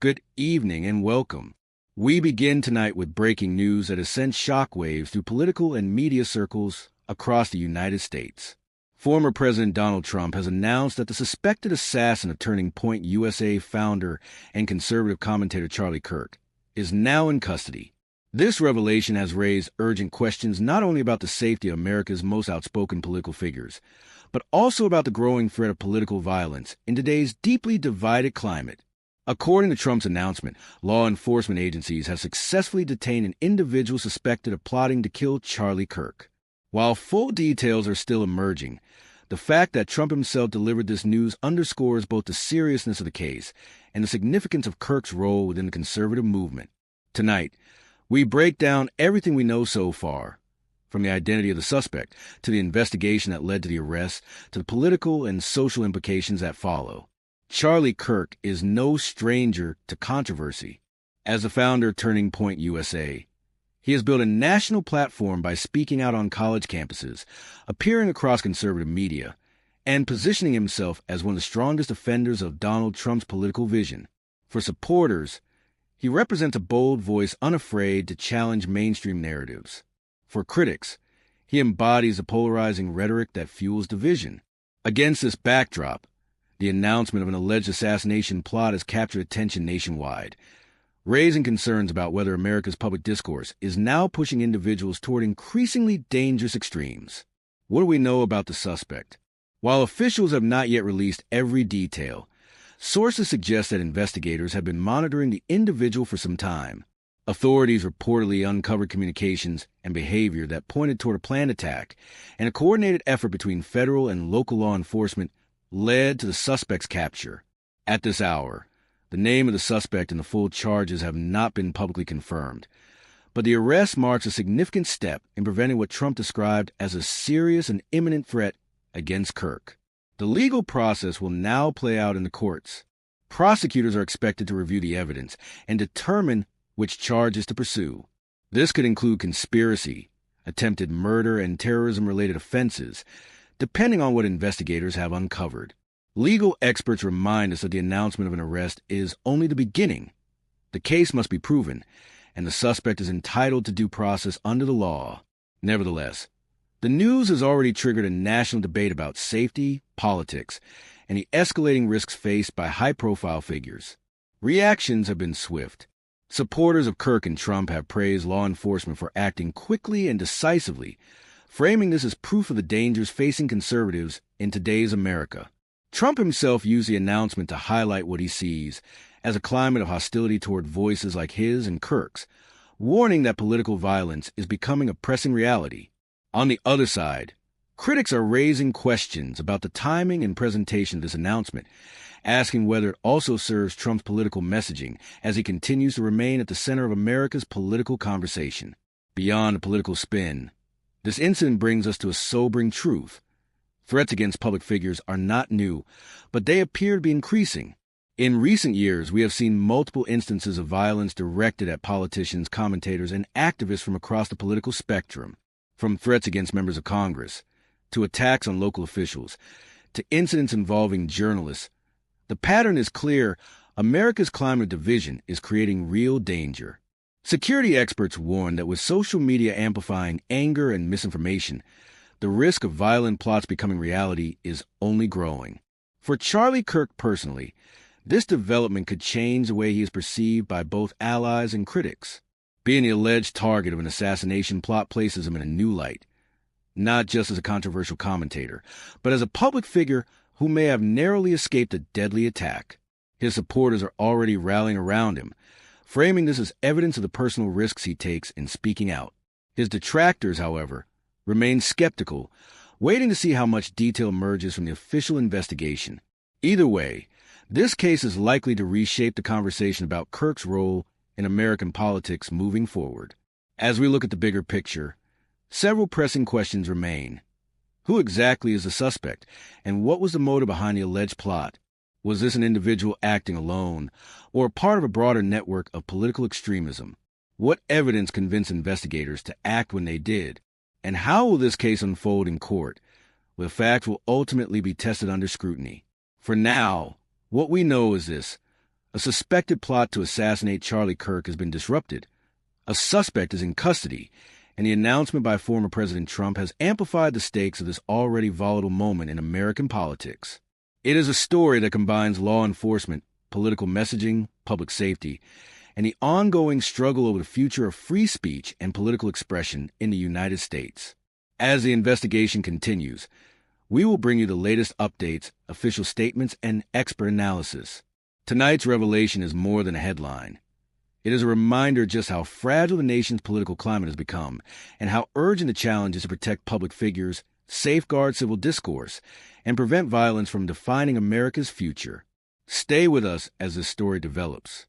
Good evening and welcome. We begin tonight with breaking news that has sent shockwaves through political and media circles across the United States. Former President Donald Trump has announced that the suspected assassin of Turning Point USA founder and conservative commentator Charlie Kirk is now in custody. This revelation has raised urgent questions not only about the safety of America's most outspoken political figures, but also about the growing threat of political violence in today's deeply divided climate. According to Trump's announcement, law enforcement agencies have successfully detained an individual suspected of plotting to kill Charlie Kirk. While full details are still emerging, the fact that Trump himself delivered this news underscores both the seriousness of the case and the significance of Kirk's role within the conservative movement. Tonight, we break down everything we know so far, from the identity of the suspect to the investigation that led to the arrest to the political and social implications that follow. Charlie Kirk is no stranger to controversy. As the founder of Turning Point USA, he has built a national platform by speaking out on college campuses, appearing across conservative media, and positioning himself as one of the strongest defenders of Donald Trump's political vision. For supporters, he represents a bold voice unafraid to challenge mainstream narratives. For critics, he embodies a polarizing rhetoric that fuels division. Against this backdrop, the announcement of an alleged assassination plot has captured attention nationwide, raising concerns about whether America's public discourse is now pushing individuals toward increasingly dangerous extremes. What do we know about the suspect? While officials have not yet released every detail, sources suggest that investigators have been monitoring the individual for some time. Authorities reportedly uncovered communications and behavior that pointed toward a planned attack, and a coordinated effort between federal and local law enforcement led to the suspect's capture. At this hour, the name of the suspect and the full charges have not been publicly confirmed, but the arrest marks a significant step in preventing what Trump described as a serious and imminent threat against Kirk. The legal process will now play out in the courts. Prosecutors are expected to review the evidence and determine which charges to pursue. This could include conspiracy, attempted murder, and terrorism-related offenses, depending on what investigators have uncovered. Legal experts remind us that the announcement of an arrest is only the beginning. The case must be proven, and the suspect is entitled to due process under the law. Nevertheless, the news has already triggered a national debate about safety, politics, and the escalating risks faced by high-profile figures. Reactions have been swift. Supporters of Kirk and Trump have praised law enforcement for acting quickly and decisively, framing this as proof of the dangers facing conservatives in today's America. Trump himself used the announcement to highlight what he sees as a climate of hostility toward voices like his and Kirk's, warning that political violence is becoming a pressing reality. On the other side, critics are raising questions about the timing and presentation of this announcement, asking whether it also serves Trump's political messaging as he continues to remain at the center of America's political conversation. Beyond the political spin, this incident brings us to a sobering truth. Threats against public figures are not new, but they appear to be increasing. In recent years, we have seen multiple instances of violence directed at politicians, commentators, and activists from across the political spectrum, from threats against members of Congress, to attacks on local officials, to incidents involving journalists. The pattern is clear. America's climate of division is creating real danger. Security experts warn that with social media amplifying anger and misinformation, the risk of violent plots becoming reality is only growing. For Charlie Kirk personally, this development could change the way he is perceived by both allies and critics. Being the alleged target of an assassination plot places him in a new light, not just as a controversial commentator, but as a public figure who may have narrowly escaped a deadly attack. His supporters are already rallying around him, framing this as evidence of the personal risks he takes in speaking out. His detractors, however, remain skeptical, waiting to see how much detail emerges from the official investigation. Either way, this case is likely to reshape the conversation about Kirk's role in American politics moving forward. As we look at the bigger picture, several pressing questions remain. Who exactly is the suspect, and what was the motive behind the alleged plot? Was this an individual acting alone, or part of a broader network of political extremism? What evidence convinced investigators to act when they did? And how will this case unfold in court, where the facts will ultimately be tested under scrutiny? For now, what we know is this: A suspected plot to assassinate Charlie Kirk has been disrupted. A suspect is in custody, and the announcement by former President Trump has amplified the stakes of this already volatile moment in American politics. It is a story that combines law enforcement, political messaging, public safety, and the ongoing struggle over the future of free speech and political expression in the United States. As the investigation continues, we will bring you the latest updates, official statements, and expert analysis. Tonight's revelation is more than a headline. It is a reminder just how fragile the nation's political climate has become and how urgent the challenge is to protect public figures, safeguard civil discourse, and prevent violence from defining America's future. Stay with us as this story develops.